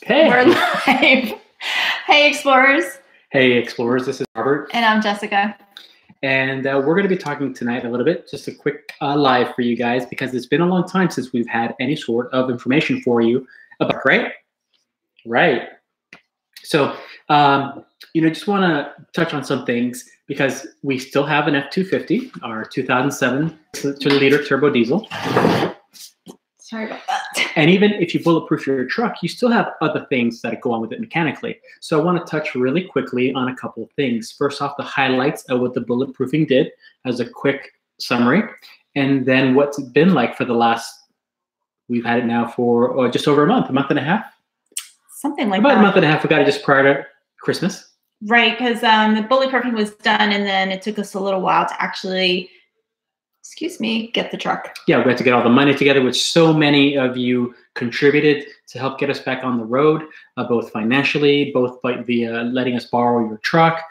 Hey. We're live. Hey, Explorers. Hey, Explorers. This is Robert. And I'm Jessica. And we're going to be talking tonight a little bit, just a quick live for you guys, because it's been a long time since we've had any sort of information for you about, right? Right. So, just want to touch on some things because we still have an F-250, our 2007 2-liter turbo diesel. Sorry about that. And even if you bulletproof your truck, you still have other things that go on with it mechanically. So I want to touch really quickly on a couple of things. First off, the highlights of what the bulletproofing did as a quick summary, and then what's it been like for the last, we've had it now for just over a month and a half. Something like about that. A month and a half. We got it just prior to Christmas. Right, because the bulletproofing was done, and then it took us a little while to actually, get the truck. Yeah, we had to get all the money together, which so many of you contributed to help get us back on the road, both financially, both via letting us borrow your truck.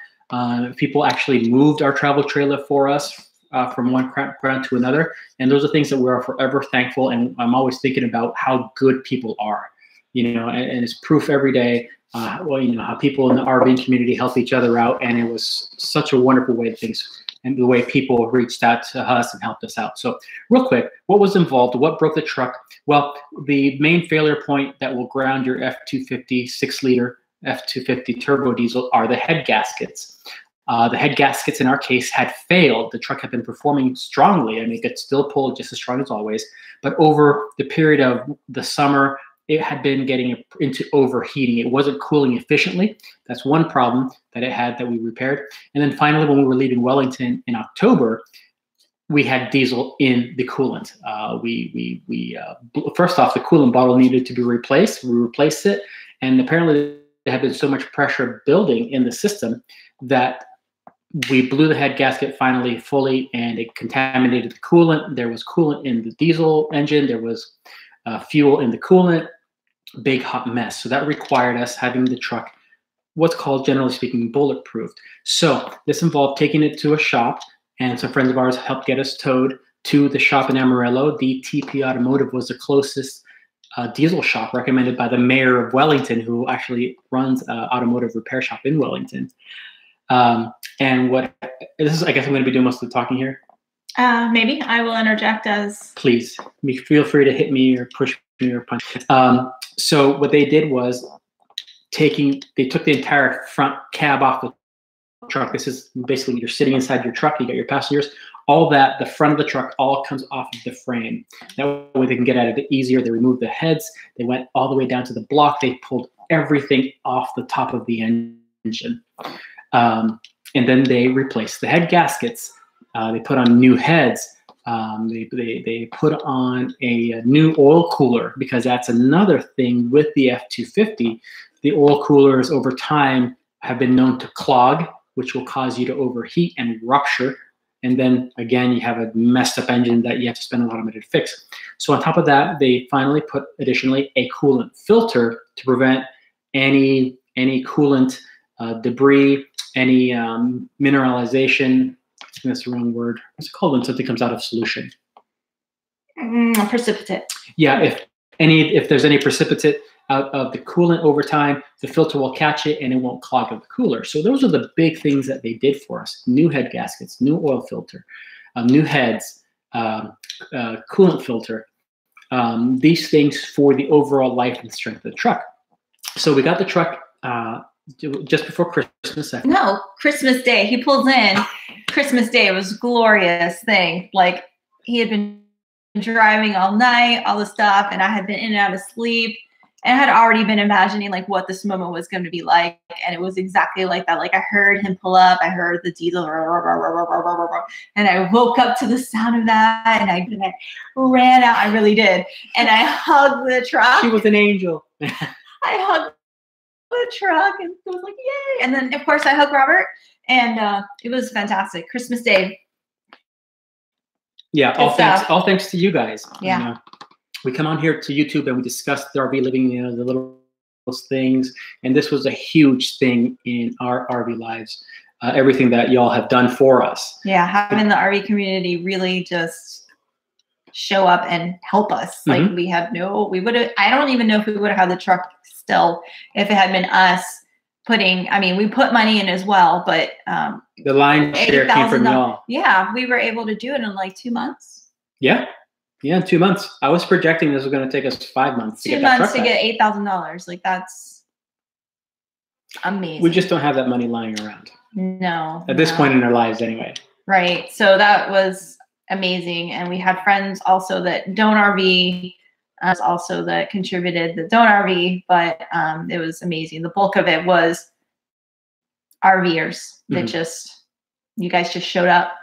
People actually moved our travel trailer for us from one campground to another. And those are things that we are forever thankful. And I'm always thinking about how good people are, and it's proof every day. How people in the RV community help each other out. And it was such a wonderful way of things. And the way people reached out to us and helped us out. So real quick, what was involved? What broke the truck? Well, the main failure point that will ground your F-250 6-liter F-250 turbo diesel are the head gaskets. The head gaskets in our case had failed. The truck had been performing strongly. I mean, it could still pull just as strong as always. But over the period of the summer, it had been getting into overheating. It wasn't cooling efficiently. That's one problem that it had that we repaired. And then finally, when we were leaving Wellington in October, we had diesel in the coolant. First off, the coolant bottle needed to be replaced. We replaced it. And apparently there had been so much pressure building in the system that we blew the head gasket finally fully, and it contaminated the coolant. There was coolant in the diesel engine. There was fuel in the coolant. Big hot mess. So that required us having the truck, what's called, generally speaking, bulletproofed. So this involved taking it to a shop, and some friends of ours helped get us towed to the shop in Amarillo. The TP Automotive was the closest diesel shop recommended by the mayor of Wellington, who actually runs an automotive repair shop in Wellington. And this is, I guess I'm going to be doing most of the talking here. Maybe I will interject as. Please, feel free to hit me or push me or punch. So what they did was they took the entire front cab off the truck. This is basically, you're sitting inside your truck, you got your passengers, all that, the front of the truck all comes off of the frame. That way they can get at it easier. They removed the heads. They went all the way down to the block. They pulled everything off the top of the engine. And then they replaced the head gaskets. They put on new heads. They put on a new oil cooler, because that's another thing with the F-250. The oil coolers over time have been known to clog, which will cause you to overheat and rupture. And then again, you have a messed up engine that you have to spend a lot of money to fix. So on top of that, they finally put additionally a coolant filter to prevent any coolant debris, any mineralization. I think that's the wrong word. What's it called when something comes out of solution? Precipitate. Yeah, if there's any precipitate out of the coolant over time, the filter will catch it and it won't clog up the cooler. So those are the big things that they did for us: new head gaskets, new oil filter, new heads, coolant filter. These things for the overall life and strength of the truck. So we got the truck just before Christmas. No, Christmas Day. He pulls in. Christmas Day. It was a glorious thing. Like, he had been driving all night, all the stuff, and I had been in and out of sleep, and I had already been imagining like what this moment was going to be like, and it was exactly like that. Like, I heard him pull up, I heard the diesel, and I woke up to the sound of that, and I ran out. I really did, and I hugged the truck. She was an angel. I hugged the truck and it was like, yay. And then of course I hugged Robert, and it was fantastic. Christmas Day. Yeah, all thanks to you guys. Yeah. We come on here to YouTube and we discuss the RV living, the little things, and this was a huge thing in our RV lives. Everything that y'all have done for us. Yeah, having the RV community really just show up and help us. Like I don't even know if we would have had the truck still if it had been us we put money in as well, but the line share came from y'all. Yeah, we were able to do it in like 2 months. Yeah, 2 months. I was projecting this was going to take us 5 months. 2 months to get $8,000. Like that's amazing. We just don't have that money lying around. No. At this point in our lives, anyway. Right. So that was amazing, and we had friends also that don't RV. Also that contributed that don't RV, but it was amazing. The bulk of it was RVers that you guys just showed up.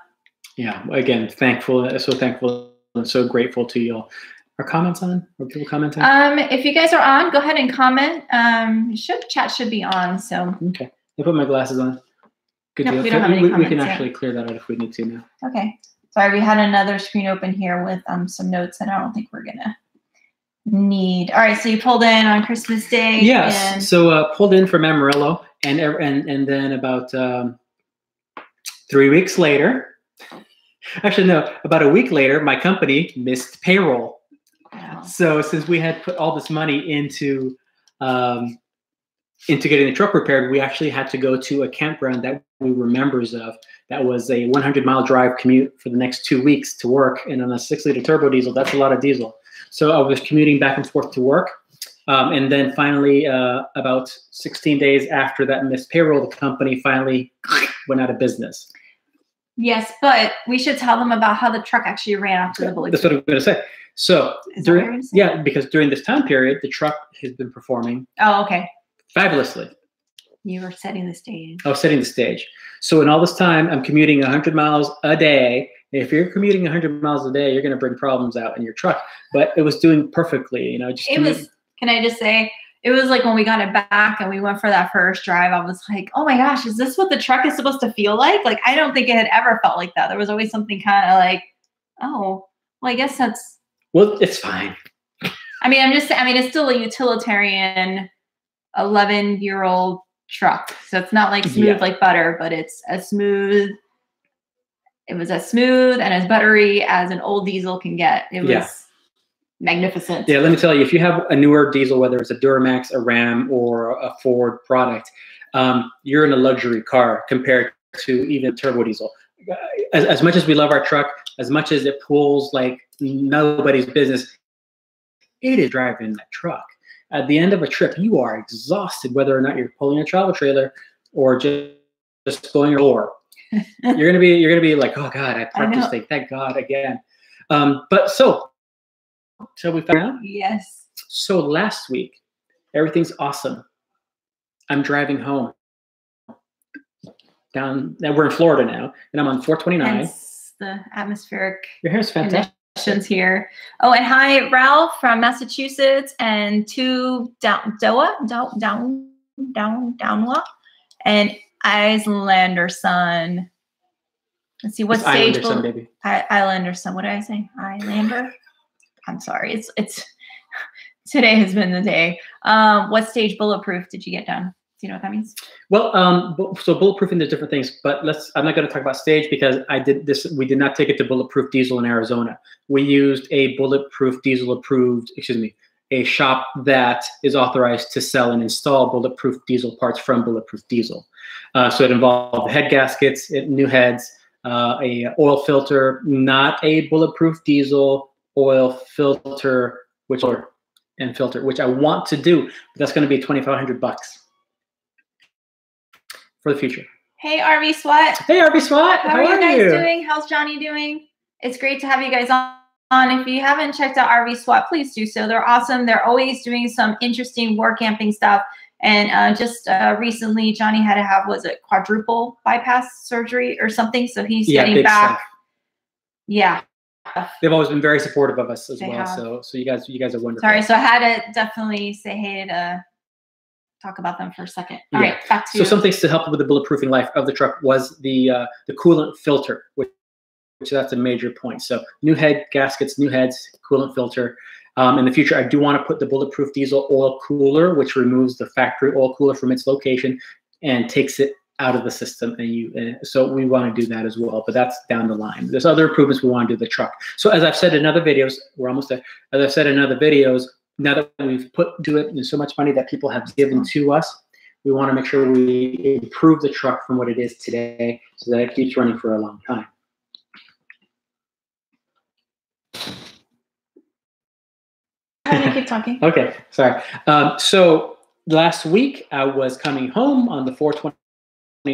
Yeah, again, so thankful and so grateful to you all. Are comments on? Are people commenting? If you guys are on, go ahead and comment. Chat should be on. So okay, I put my glasses on. Good deal. We don't have any comments. We can actually clear that out if we need to now. Okay. Sorry, we had another screen open here with some notes, and I don't think we're gonna need. All right, so you pulled in on Christmas Day. Yes. So pulled in from Amarillo, and then about 3 weeks later, actually no, about a week later, my company missed payroll. Wow. So since we had put all this money into getting the truck repaired, we actually had to go to a campground that we were members of. That was a 100-mile drive commute for the next 2 weeks to work, and on a 6-liter turbo diesel, that's a lot of diesel. So I was commuting back and forth to work. And then finally, about 16 days after that missed payroll, the company finally went out of business. Yes, but we should tell them about how the truck actually ran after the Bulletproof. That's what I'm going to say. So, because during this time period, the truck has been performing fabulously. You were setting the stage. I was setting the stage. So in all this time, I'm commuting 100 miles a day. If you're commuting 100 miles a day, you're going to bring problems out in your truck. But it was doing perfectly, Can I just say, it was like when we got it back and we went for that first drive, I was like, oh my gosh, is this what the truck is supposed to feel like? Like, I don't think it had ever felt like that. There was always something kind of like, oh, well, I guess that's. Well, it's fine. It's still a utilitarian 11-year-old truck. So it's not like smooth like butter, but it's as smooth. It was as smooth and as buttery as an old diesel can get. It was magnificent. Yeah, let me tell you, if you have a newer diesel, whether it's a Duramax, a Ram, or a Ford product, you're in a luxury car compared to even turbo diesel. As much as we love our truck, as much as it pulls like nobody's business, it is driving that truck. At the end of a trip, you are exhausted, whether or not you're pulling a travel trailer or just going or. You're gonna be like, oh God, I parked this thing. Thank God again. But so we found out. Yes. So last week, everything's awesome. I'm driving home. We're in Florida now, and I'm on 429. Hence the atmospheric. Your hair's fantastic. Here. Oh, and hi, Ralph from Massachusetts, and to Downwa, and Islander son. Let's see what stage. Islander son, baby. Islander son. What did I say? Islander. I'm sorry. It's today has been the day. What stage bulletproof did you get done? Do you know what that means? Well, so bulletproofing, there's different things, but I'm not going to talk about stage because we did not take it to Bulletproof Diesel in Arizona. We used a Bulletproof Diesel approved, a shop that is authorized to sell and install Bulletproof Diesel parts from Bulletproof Diesel. So it involved head gaskets, new heads, a oil filter, not a Bulletproof Diesel oil filter, which I want to do, but that's going to be $2,500 for the future. Hey, RV SWAT. Hey, RV SWAT. How are you guys doing? How's Johnny doing? It's great to have you guys on. If you haven't checked out RV SWAT, please do so. They're awesome. They're always doing some interesting war camping stuff. And just recently, Johnny had to have, quadruple bypass surgery or something? So he's getting back. Stuff. Yeah. They've always been very supportive of us as well. So you guys are wonderful. Sorry, so I had to definitely say hey to talk about them for a second. All right, back to you. So some things to help with the bulletproofing life of the truck was the coolant filter, which that's a major point. So new head gaskets, new heads, coolant filter. In the future, I do want to put the Bulletproof Diesel oil cooler, which removes the factory oil cooler from its location and takes it out of the system, and so we want to do that as well, but that's down the line. There's other improvements we want to do the truck. So as I've said in other videos, we're almost there. As I've said in other videos, now that we've put to it, there's so much money that people have given to us, we want to make sure we improve the truck from what it is today so that it keeps running for a long time. Keep talking. Okay, sorry. So last week I was coming home on the 429.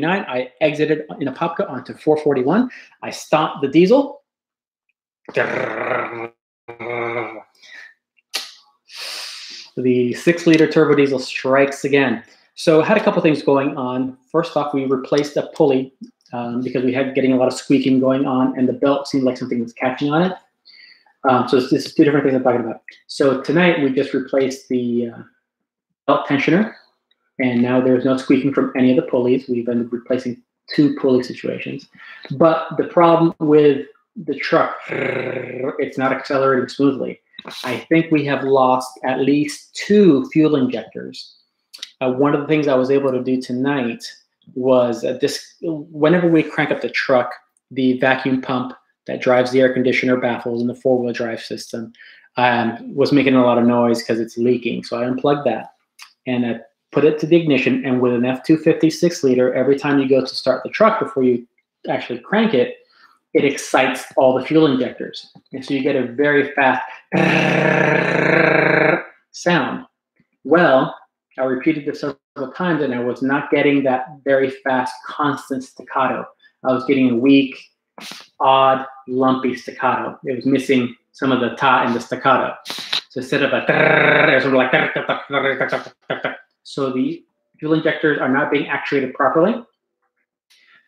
I exited in a Popka onto 441. I stopped the diesel. The 6-liter turbo diesel strikes again. So I had a couple things going on. First off, we replaced a pulley because we had getting a lot of squeaking going on, and the belt seemed like something was catching on it. So this is two different things I'm talking about. So tonight we just replaced the belt tensioner, and now there's no squeaking from any of the pulleys. We've been replacing 2 pulley situations. But the problem with the truck, it's not accelerating smoothly. I think we have lost at least 2 fuel injectors. One of the things I was able to do tonight was whenever we crank up the truck, the vacuum pump that drives the air conditioner baffles in the 4-wheel drive system was making a lot of noise because it's leaking. So I unplugged that and I put it to the ignition, and with an F-250 6-liter, every time you go to start the truck before you actually crank it, it excites all the fuel injectors. And so you get a very fast sound. Well, I repeated this several times, and I was not getting that very fast, constant staccato. I was getting a weak, odd, lumpy staccato. It was missing some of the ta in the staccato. So instead of a, it was like, so the fuel injectors are not being actuated properly.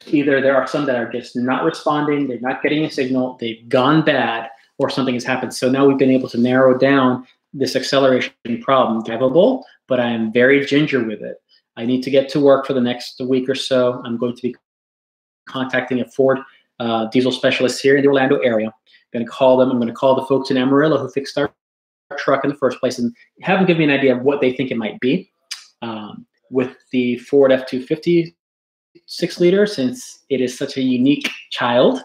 Either there are some that are just not responding, they're not getting a signal, they've gone bad, or something has happened. So now we've been able to narrow down this acceleration problem. Drivable, but I am very ginger with it. I need to get to work for the next week or so. I'm going to be contacting a Ford diesel specialist here in the Orlando area. I'm going to call them. I'm going to call the folks in Amarillo who fixed our truck in the first place and have them give me an idea of what they think it might be. With the Ford F-250 6-liter, since it is such a unique child,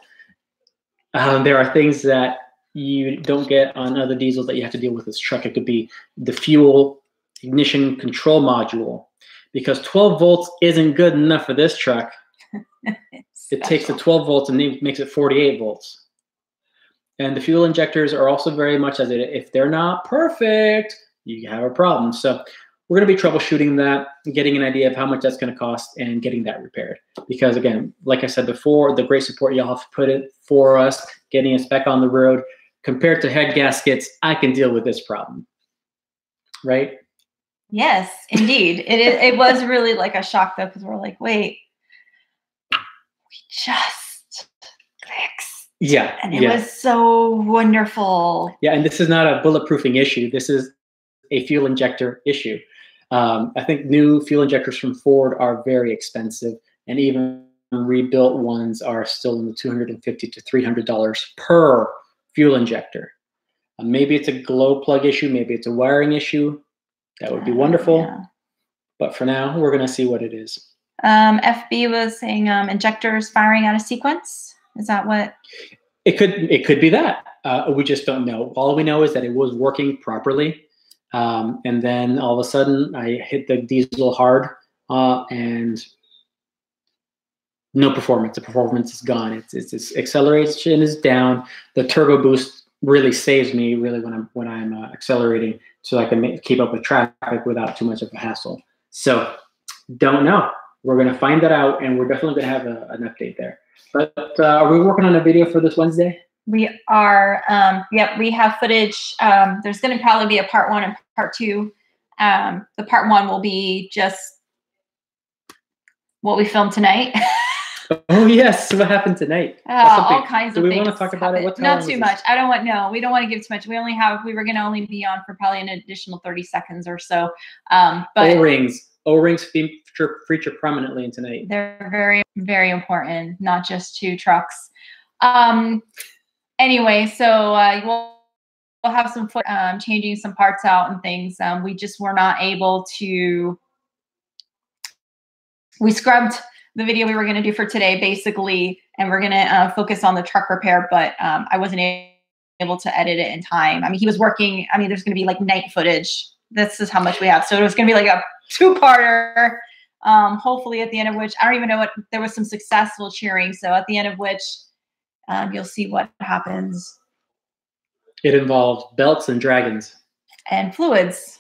there are things that you don't get on other diesels that you have to deal with this truck. It could be the fuel ignition control module, because 12 volts isn't good enough for this truck. It takes the 12 volts and makes it 48 volts. And the fuel injectors are also very much as if they're not perfect, you have a problem. So we're going to be troubleshooting that, getting an idea of how much that's going to cost, and getting that repaired. Because again, like I said before, the great support y'all have put it for us, getting us back on the road. Compared to head gaskets, I can deal with this problem, right? Yes, indeed. It was really like a shock though, because we're like, wait, we just fixed. Yeah. And it was so wonderful. Yeah, and this is not a bulletproofing issue. This is a fuel injector issue. I think new fuel injectors from Ford are very expensive, and even rebuilt ones are still in the $250 to $300 per fuel injector. Maybe it's a glow plug issue. Maybe it's a wiring issue. That would be wonderful. Yeah. But for now, we're going to see what it is. FB was saying injectors firing out of sequence. Is that what? It could be that. We just don't know. All we know is that it was working properly. And then all of a sudden, I hit the diesel hard and no performance. The performance is gone. Its acceleration is down. The turbo boost really saves me when I'm accelerating, so I can keep up with traffic without too much of a hassle. So don't know. We're going to find that out, and we're definitely going to have an update there. But are we working on a video for this Wednesday? We are. Yep, we have footage. There's going to probably be a part 1 and part 2. The part 1 will be just what we filmed tonight. Oh yes, what happened tonight? All kinds of things. Do we want to talk about it? What Not too much. We don't want to give too much. We were going to only be on for probably an additional 30 seconds or so. But O-rings feature prominently in tonight. They're very, very important, not just to trucks. Anyway, so we'll have some changing some parts out and things. We just were not able to. We scrubbed the video we were going to do for today, basically, and we're going to focus on the truck repair, but I wasn't able to edit it in time. I mean, he was working. I mean, there's going to be like night footage. This is how much we have. So it was going to be like a two-parter, hopefully at the end of which, I don't even know what, there was some successful cheering. So at the end of which, you'll see what happens. It involved belts and dragons. And fluids.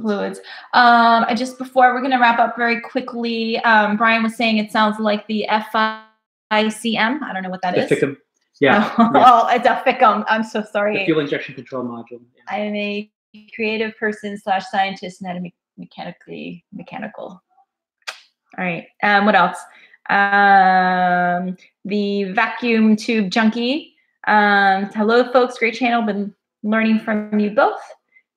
Fluids. I just, before we're going to wrap up very quickly, Brian was saying it sounds like the FICM. I don't know what that is. FICM. Yeah. Oh, it's a FICM. I'm so sorry. The fuel injection control module. Yeah. I am a creative person / scientist, not a mechanical. All right. What else? The vacuum tube junkie. Hello, folks. Great channel. Been learning from you both.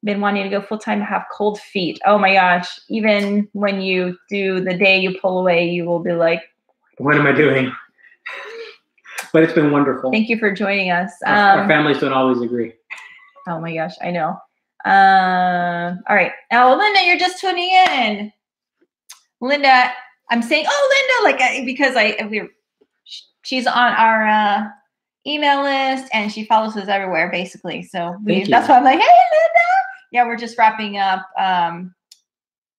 Been wanting to go full-time to have cold feet. Oh my gosh. Even when you do the day you pull away, you will be like, what am I doing? But it's been wonderful. Thank you for joining us. Our families don't always agree. Oh my gosh, I know. All right. Oh, Linda, you're just tuning in. Linda, I'm saying, oh, Linda, like because she's on our email list and she follows us everywhere, basically. So that's why I'm like, hey, Linda. Yeah, we're just wrapping up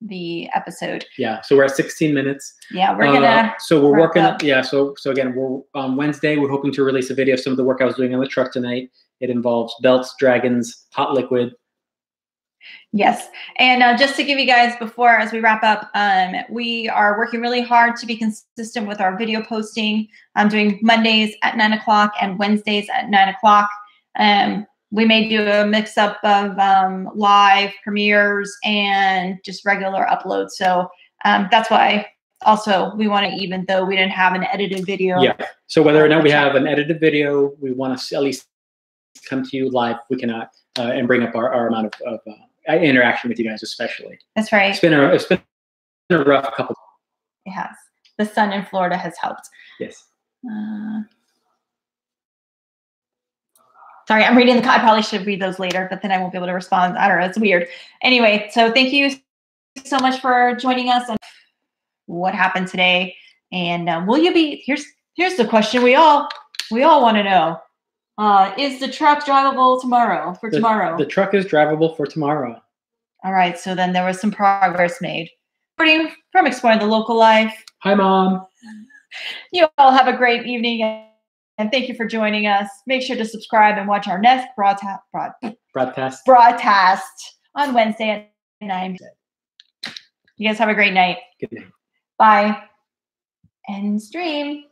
the episode. Yeah, so we're at 16 minutes. Yeah, we're gonna. So we're working. Yeah, so again, we're on Wednesday. We're hoping to release a video of some of the work I was doing on the truck tonight. It involves belts, dragons, hot liquid. Yes, and just to give you guys before, as we wrap up, we are working really hard to be consistent with our video posting. I'm doing Mondays at 9 o'clock and Wednesdays at 9 o'clock. We may do a mix-up of live premieres and just regular uploads. So that's why also we want to, even though we didn't have an edited video. Yeah. So whether or not we have an edited video, we want to at least come to you live. We cannot and bring up our amount of interaction with you guys, especially. That's right. It's been a rough couple. It has. The sun in Florida has helped. Yes. Sorry, I'm reading I probably should read those later, but then I won't be able to respond. I don't know. It's weird. Anyway, so thank you so much for joining us on what happened today. And will you be, here's the question we all want to know. Is the truck drivable tomorrow? The truck is drivable for tomorrow. All right. So then there was some progress made. From exploring the local life. Hi, Mom. You all have a great evening. And thank you for joining us. Make sure to subscribe and watch our next broadcast on Wednesday at 9. You guys have a great night. Good night. Bye. End stream.